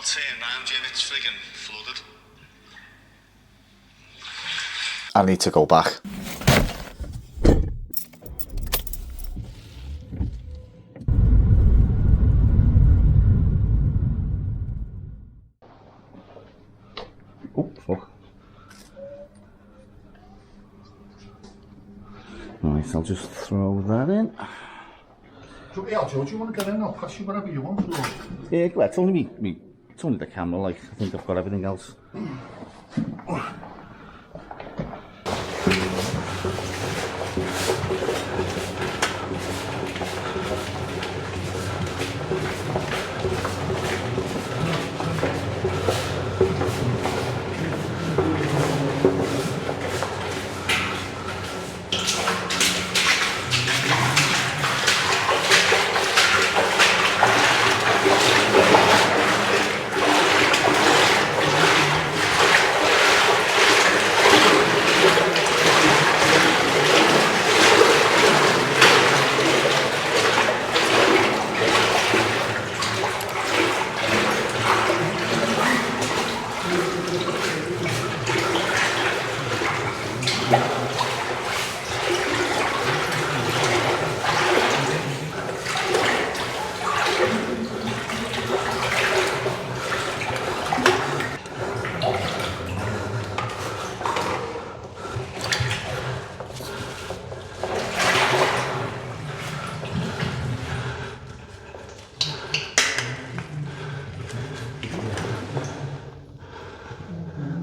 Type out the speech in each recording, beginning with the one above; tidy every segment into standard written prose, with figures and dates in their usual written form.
turn round, Jim, it's friggin' flooded. I need to go back. Oh, fuck. Right, I'll just throw that in. Yeah, Joe, do you want to get in? I'll pass you whatever you want. Yeah, well, it's only me. It's only the camera, like, I think I've got everything else.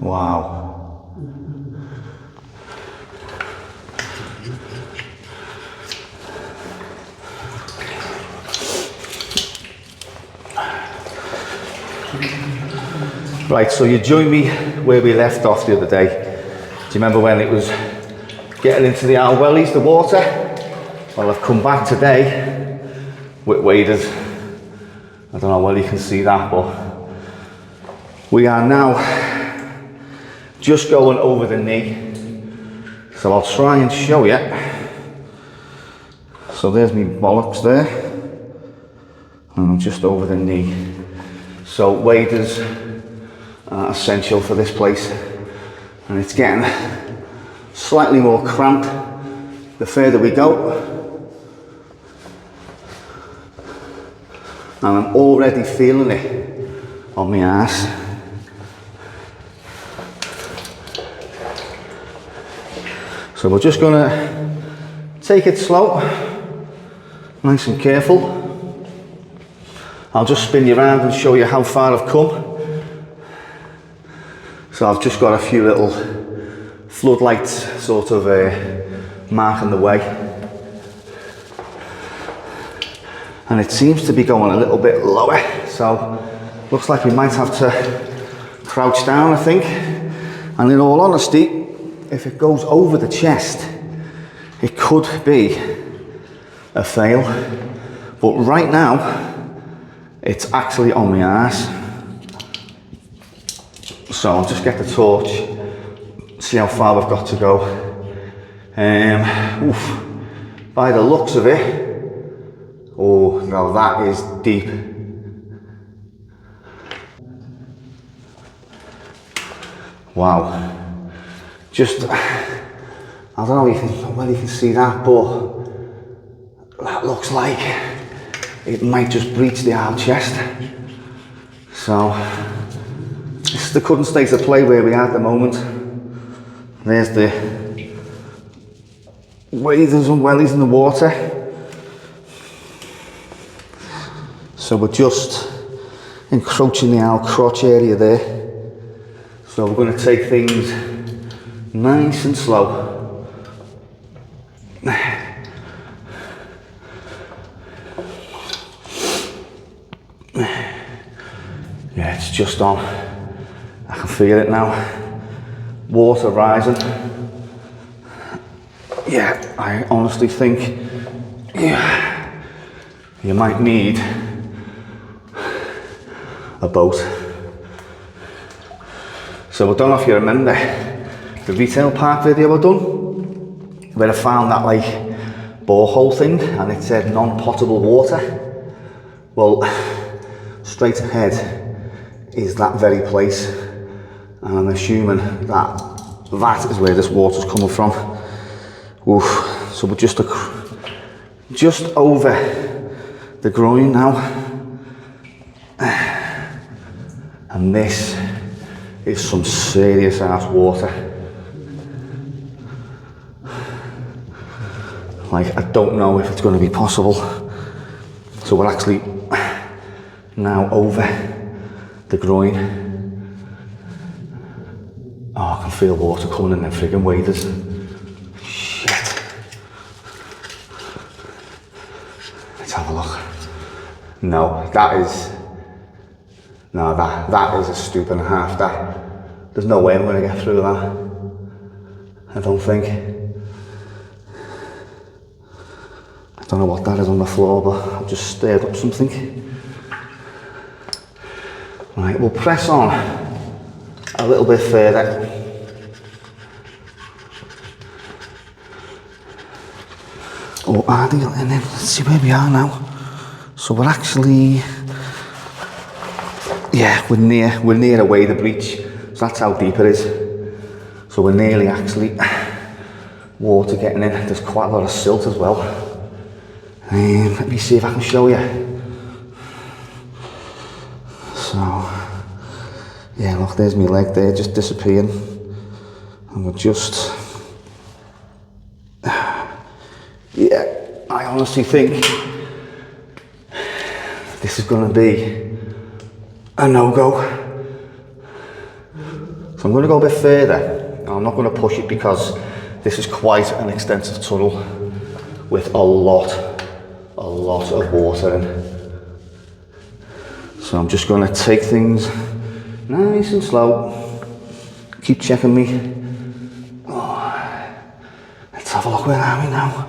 Wow. Right, so you join me where we left off the other day. Do you remember when it was getting into the Owl Wellies, the water? Well, I've come back today with waders. I don't know whether you can see that, but we are now just going over the knee. So I'll try and show you. So there's me bollocks there. And I'm just over the knee. So waders are essential for this place. And it's getting slightly more cramped the further we go. And I'm already feeling it on my ass. So we're just gonna take it slow, nice and careful. I'll just spin you around and show you how far I've come. So I've just got a few little floodlights sort of marking the way. And it seems to be going a little bit lower, so looks like we might have to crouch down, I think. And in all honesty, if it goes over the chest, it could be a fail. But right now, it's actually on my arse. So I'll just get the torch, see how far we've got to go. By the looks of it, oh, now that is deep. Wow. Just, I don't know whether you can see that, but that looks like it might just breach the arm chest. So, this is the current state of play where we are at the moment. There's the waders and wellies in the water. So we're just encroaching the owl crotch area there. So we're going to take things nice and slow. Yeah, it's just on. I can feel it now. Water rising. Yeah, I honestly think you might need a boat. So I don't know if you remember the retail park video I done, where I found that like borehole thing and it said non-potable water. Well, straight ahead is that very place. And I'm assuming that that is where this water's coming from. Oof. So we're just over the groin now. And this is some serious ass water. Like, I don't know if it's going to be possible. So we're actually now over the groin. Oh, I can feel water coming in them friggin' waders. Shit. Let's have a look. No, that is a stoop and a half. There's no way I'm going to get through that. I don't think. I don't know what that is on the floor, but I've just stirred up something. Right, we'll press on a little bit further. Oh, ideal, and then let's see where we are now. So we're actually, yeah, we're near a wader breach. So that's how deep it is. So we're nearly actually water getting in. There's quite a lot of silt as well. Let me see if I can show you. So, yeah, look, there's my leg there, just disappearing. And we're just, yeah, I honestly think this is going to be a no-go. So I'm going to go a bit further. I'm not going to push it because this is quite an extensive tunnel with a lot of water in. So I'm just going to take things nice and slow. Keep checking me. Oh, let's have a look, where are we now?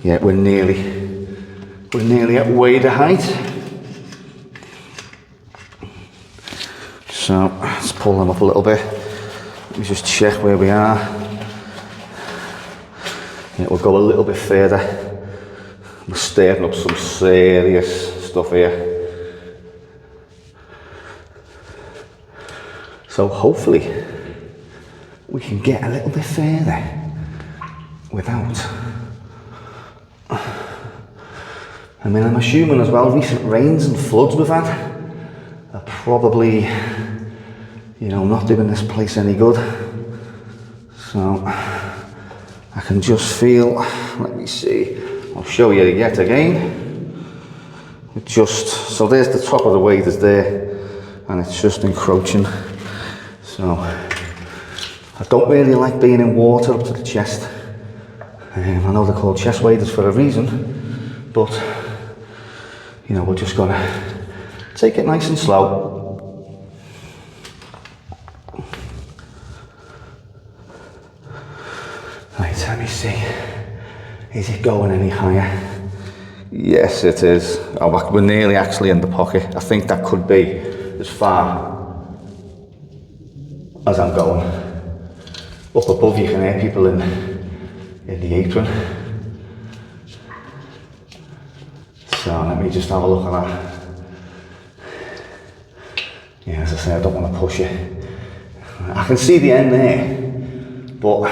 Yeah, we're nearly at wader height. So let's pull them up a little bit. Let me just check where we are. Yeah, we'll go a little bit further. We're stirring up some serious stuff here. So hopefully we can get a little bit further without. I mean, I'm assuming as well, recent rains and floods we've had are probably, you know, not doing this place any good. So I can just feel, let me see, I'll show you yet again. So there's the top of the waders there, and it's just encroaching. So I don't really like being in water up to the chest. I know they're called chest waders for a reason, but you know, we're just gonna take it nice and slow. Right, let me see. Is it going any higher? Yes, it is. Oh, we're nearly actually in the pocket. I think that could be as far as I'm going. Up above you can hear people in the apron. So let me just have a look at that. Yeah, as I say, I don't want to push it. I can see the end there, but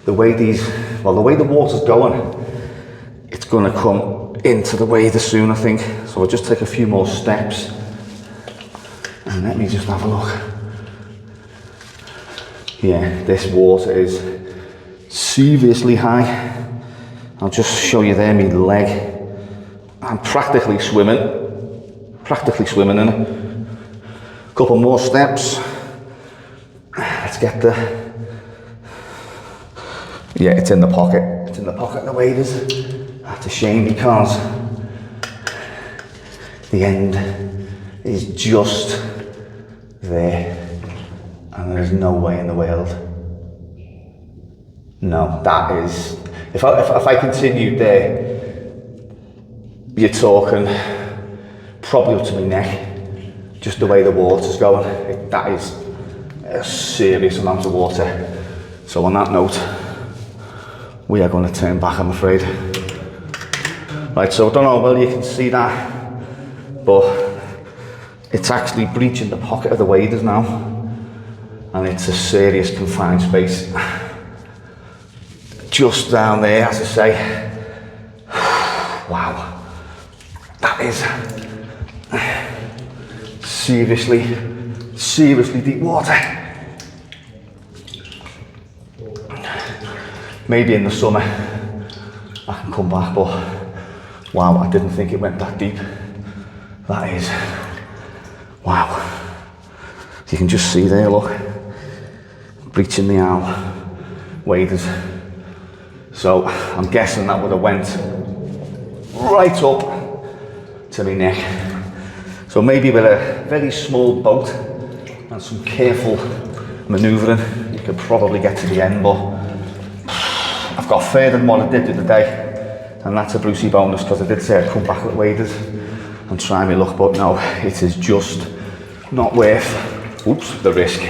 the way the water's going, it's going to come into the wader soon, I think. So I'll just take a few more steps and let me just have a look. Yeah, this water is seriously high. I'll just show you there, my leg. I'm practically swimming in it. Couple more steps. Let's get the, yeah, it's in the pocket. It's in the pocket of the waders. That's a shame because the end is just there. And there's no way in the world. No, that is, if I continued there, you're talking probably up to my neck, just the way the water's going. That is a serious amount of water. So on that note, we are going to turn back, I'm afraid. Right, so I don't know how well you can see that, but it's actually breaching the pocket of the waders now, and it's a serious confined space. Just down there, as I say. Wow, that is seriously deep water. Maybe in the summer I can come back, but wow, I didn't think it went that deep. That is, wow. You can just see there, look, breaching the owl waders. So I'm guessing that would have went right up to my neck. So maybe with a very small boat and some careful manoeuvring, you could probably get to the end, but I've got further than what I did the other day, and that's a Brucey bonus, because I did say I'd come back with waders and try my luck, but no, it is just not worth, the risk.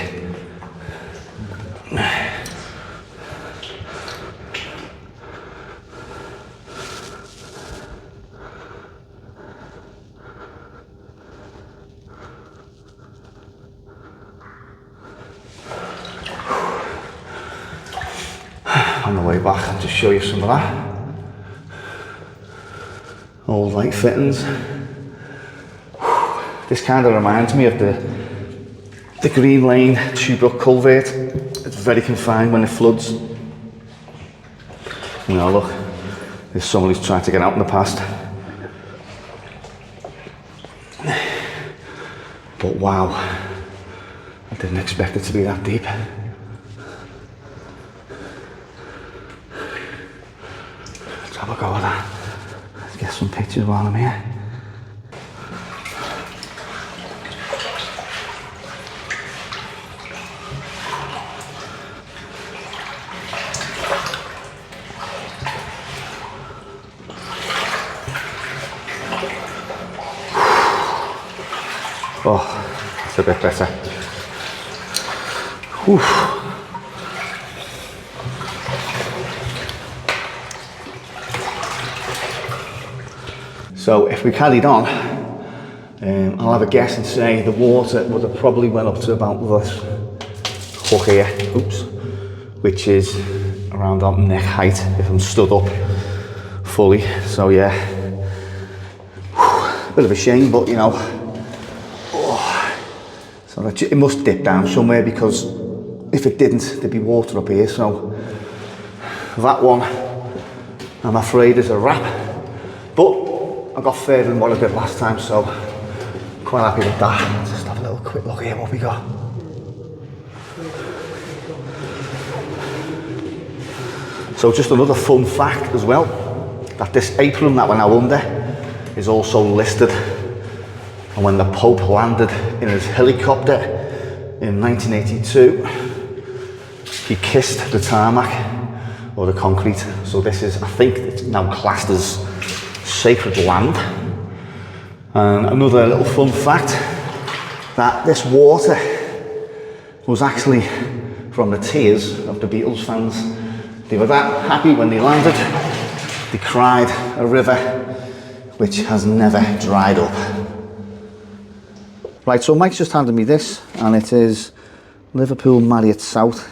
On the way back, I'll just show you some of that. Old light fittings. This kind of reminds me of the Green Lane Tuebrook culvert. It's very confined when it floods. You know, look, there's someone who's tried to get out in the past. But wow, I didn't expect it to be that deep. Let's have a go at that. Let's get some pictures while I'm here. Oh, it's a bit better. Whew. So if we carried on, I'll have a guess and say the water would have probably went up to about this hook here, which is around our neck height if I'm stood up fully. So yeah, bit of a shame, but you know, so it must dip down somewhere, because if it didn't, there'd be water up here. So that one, I'm afraid, is a wrap. But I got further than what I did last time, so I'm quite happy with that. Let's just have a little quick look here what we got. So just another fun fact as well, that this apron that we're now under is also listed. And when the Pope landed in his helicopter in 1982, he kissed the tarmac or the concrete. So this is, I think it's now classed as sacred land. And another little fun fact, that this water was actually from the tears of the Beatles fans. They were that happy when they landed, they cried a river which has never dried up. Right, so Mike's just handed me this, and it is Liverpool Marriott South.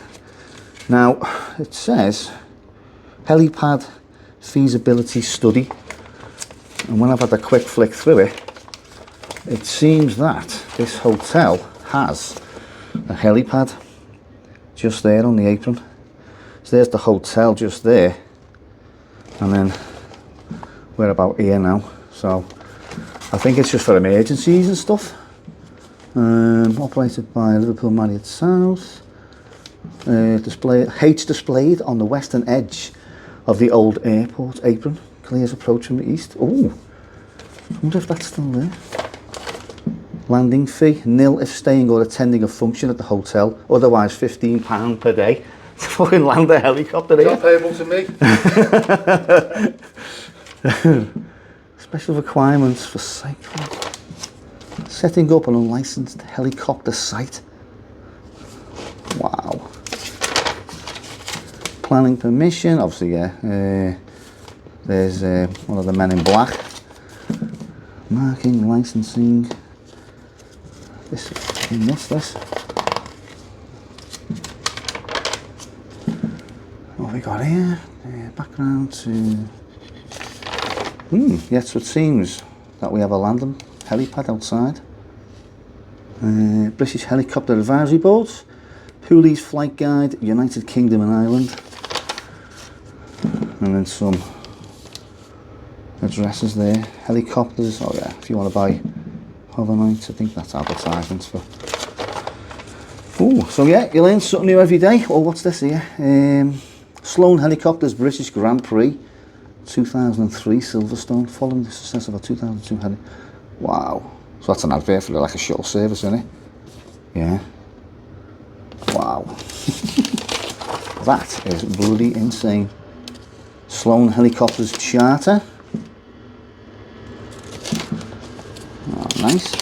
Now, it says Helipad feasibility study. And when I've had a quick flick through it, it seems that this hotel has a helipad just there on the apron. So there's the hotel just there. And then we're about here now. So I think it's just for emergencies and stuff. Operated by Liverpool Marriott South. H displayed on the western edge of the old airport apron. Clears approach from the east. Oh, I wonder if that's still there. Landing fee, nil if staying or attending a function at the hotel. Otherwise £15 per day to fucking land a helicopter here. Not payable to me. Special requirements for cycling. Setting up an unlicensed helicopter site. Wow. Planning permission, obviously, yeah. There's one of the men in black. Marking, licensing. This in this. What have we got here? Background to... yeah, so it seems that we have a landing helipad outside. British Helicopter Advisory Board, Police Flight Guide, United Kingdom and Ireland. And then some addresses there. Helicopters, oh yeah, if you want to buy overnight, I think that's advertisements for... Ooh, so yeah, you learn something new every day. Oh, what's this here? Sloan Helicopters British Grand Prix 2003 Silverstone, following the success of a 2002 heli. Wow. So that's an advert for like a shuttle service, isn't it? Yeah. Wow. That is bloody insane. Sloan Helicopters Charter. Oh, nice.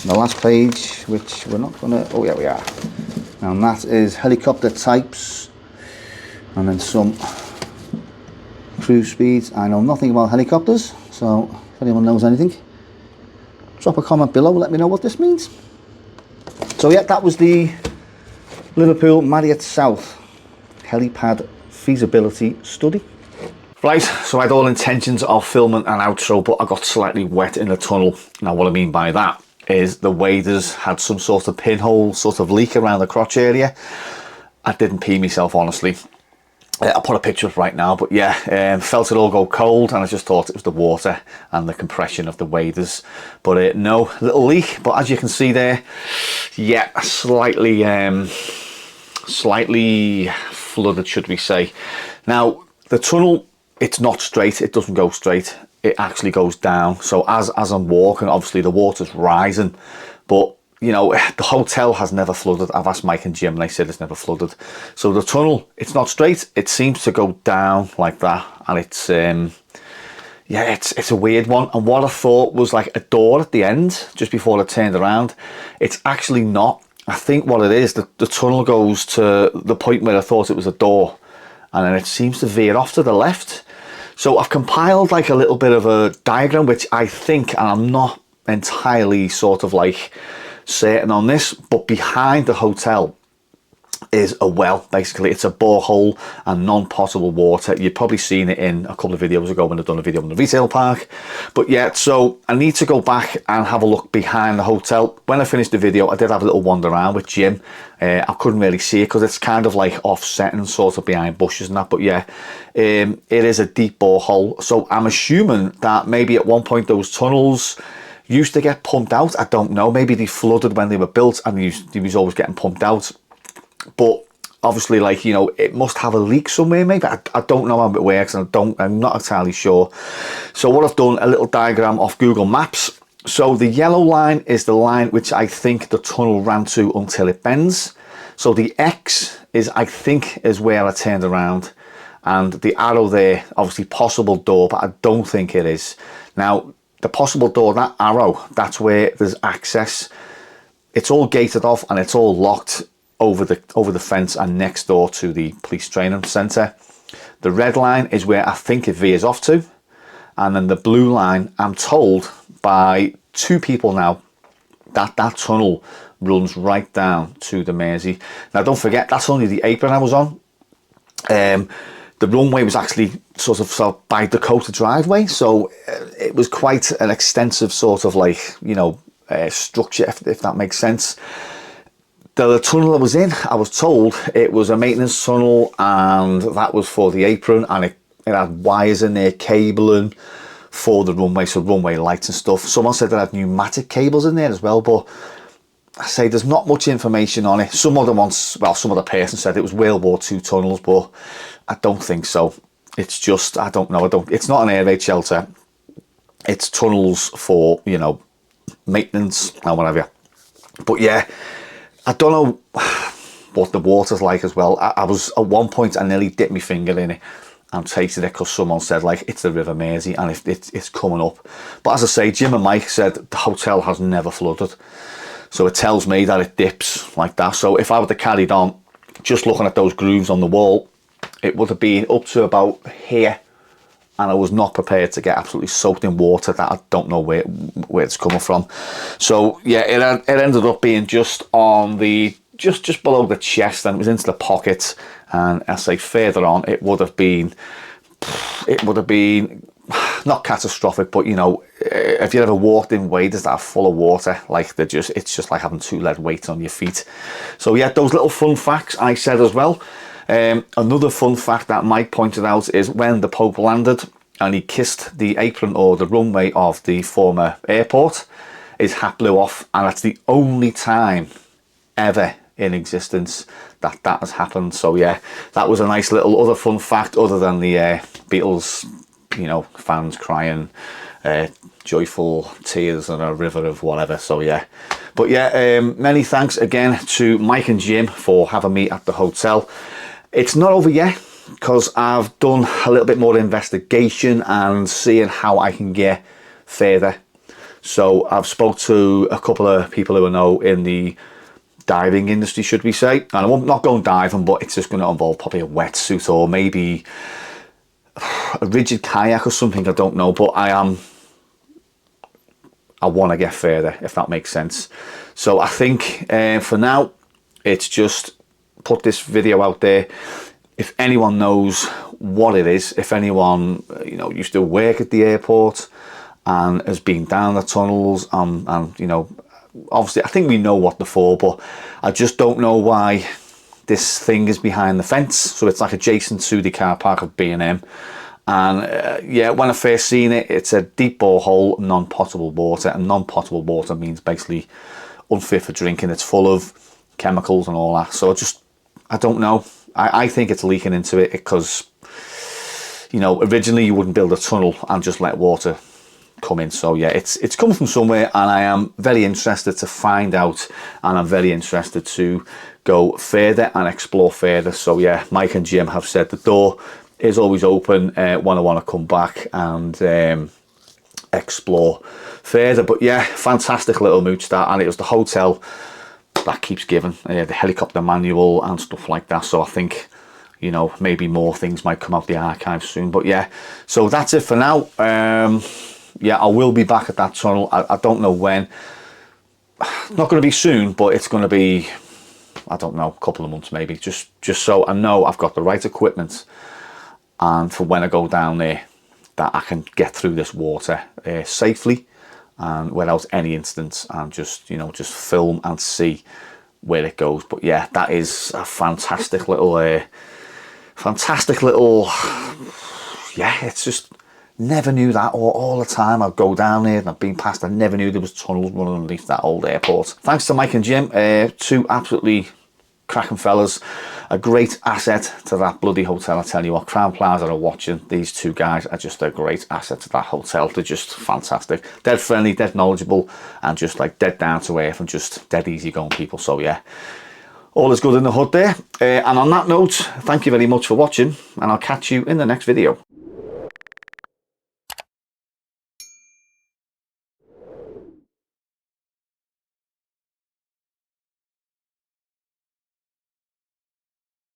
And the last page, which we're not gonna... Oh yeah, we are. And that is helicopter types. And then some cruise speeds. I know nothing about helicopters, so if anyone knows anything, drop a comment below, let me know what this means. So yeah, that was the Liverpool Marriott South Helipad feasibility study. Right, so I had all intentions of filming an outro, but I got slightly wet in the tunnel. Now what I mean by that is the waders had some sort of pinhole sort of leak around the crotch area. I didn't pee myself, honestly. I'll put a picture up right now, but yeah, felt it all go cold, and I just thought it was the water and the compression of the waders. But no, little leak, but as you can see there, yeah, slightly flooded, should we say. Now, the tunnel, it's not straight, it doesn't go straight, it actually goes down. So as I'm walking, obviously the water's rising, but you know, the hotel has never flooded. I've asked Mike and Jim and they said it's never flooded. So the tunnel, it's not straight. It seems to go down like that. And it's, yeah, it's a weird one. And what I thought was like a door at the end, just before I turned around, it's actually not. I think what it is, the tunnel goes to the point where I thought it was a door. And then it seems to veer off to the left. So I've compiled like a little bit of a diagram, which I think, and I'm not entirely sort of like certain on this, but behind the hotel is a well. Basically it's a borehole and non-potable water. You've probably seen it in a couple of videos ago when I've done a video on the retail park. But yeah, so I need to go back and have a look behind the hotel. When I finished the video, I did have a little wander around with Jim. I couldn't really see it because it's kind of like offset and sort of behind bushes and that, but yeah, it is a deep borehole. So I'm assuming that maybe at one point those tunnels used to get pumped out. I don't know, maybe they flooded when they were built and they was always getting pumped out. But obviously, like, you know, it must have a leak somewhere maybe. I don't know how it works, and I'm not entirely sure. So what I've done, a little diagram off Google Maps. So the yellow line is the line which I think the tunnel ran to until it bends. So the X is, I think, is where I turned around, and the arrow there, obviously possible door, but I don't think it is. Now the possible door, that arrow, that's where there's access. It's all gated off and it's all locked over the fence and next door to the police training centre. The red line is where I think it veers off to, and then the blue line, I'm told by two people now, that tunnel runs right down to the Mersey. Now don't forget, that's only the apron I was on. The runway was actually sort of by Dakota driveway, so it was quite an extensive sort of like, you know, structure, if that makes sense. The tunnel I was in, I was told it was a maintenance tunnel, and that was for the apron, and it had wires in there, cabling for the runway, so runway lights and stuff. Someone said it had pneumatic cables in there as well, but I say there's not much information on it. Some other ones, well, some other person said it was World War II tunnels, but I don't think so. It's just, I don't know, it's not an air raid shelter. It's tunnels for, you know, maintenance and whatever. But yeah, I don't know what the water's like as well. I was, at one point, I nearly dipped my finger in it and tasted it because someone said, like, it's the River Mersey and it's coming up. But as I say, Jim and Mike said the hotel has never flooded. So it tells me that it dips like that. So if I would have carried on, just looking at those grooves on the wall, it would have been up to about here and I was not prepared to get absolutely soaked in water that I don't know where it's coming from. So yeah, it ended up being just on the just below the chest, and it was into the pocket. And I say further on, it would have been not catastrophic, but you know, if you ever walked in waders that are full of water, like it's just like having 2 lead weights on your feet. So yeah, those little fun facts I said as well. Another fun fact that Mike pointed out is when the Pope landed and he kissed the apron or the runway of the former airport, his hat blew off, and that's the only time ever in existence that has happened. So yeah, that was a nice little other fun fact, other than the Beatles, you know, fans crying joyful tears on a river of whatever. So yeah, but yeah, many thanks again to Mike and Jim for having me at the hotel. It's not over yet, because I've done a little bit more investigation and seeing how I can get further. So I've spoke to a couple of people who I know in the diving industry, should we say, and I'm not going diving, but it's just going to involve probably a wetsuit or maybe a rigid kayak or something, I don't know, but I want to get further, if that makes sense. So I think for now, it's just put this video out there. If anyone knows what it is, if anyone, you know, used to work at the airport and has been down the tunnels, and you know, obviously I think we know what they're for, but I just don't know why this thing is behind the fence. So it's like adjacent to the car park of B&M. And yeah, when I first seen it, it's a deep borehole, non-potable water, and non-potable water means basically unfit for drinking. It's full of chemicals and all that. So I don't know. I think it's leaking into it because, you know, originally you wouldn't build a tunnel and just let water come in. So yeah, it's coming from somewhere, and I am very interested to find out, and I'm very interested to go further and explore further. So yeah, Mike and Jim have said the door is always open when I want to come back and explore further. But yeah, fantastic little mooch that, and it was the hotel that keeps giving, the helicopter manual and stuff like that. So I think, you know, maybe more things might come out the archive soon. But yeah, so that's it for now. Yeah, I will be back at that tunnel. I don't know when. Not going to be soon, but it's going to be, I don't know, a couple of months maybe. Just so I know I've got the right equipment, and for when I go down there, that I can get through this water safely and without any incidents, and just, you know, just film and see where it goes. But yeah, that is a fantastic little yeah, it's just, never knew that. All the time I'd go down there and I've been past, I never knew there was tunnels running underneath that old airport. Thanks to Mike and Jim, 2 absolutely cracking fellas, a great asset to that bloody hotel. I tell you what, Crown Plaza are watching, these 2 guys are just a great asset to that hotel. They're just fantastic, dead friendly, dead knowledgeable, and just like dead down to earth and just dead easy going people. So yeah, all is good in the hood there. And on that note, thank you very much for watching, and I'll catch you in the next video.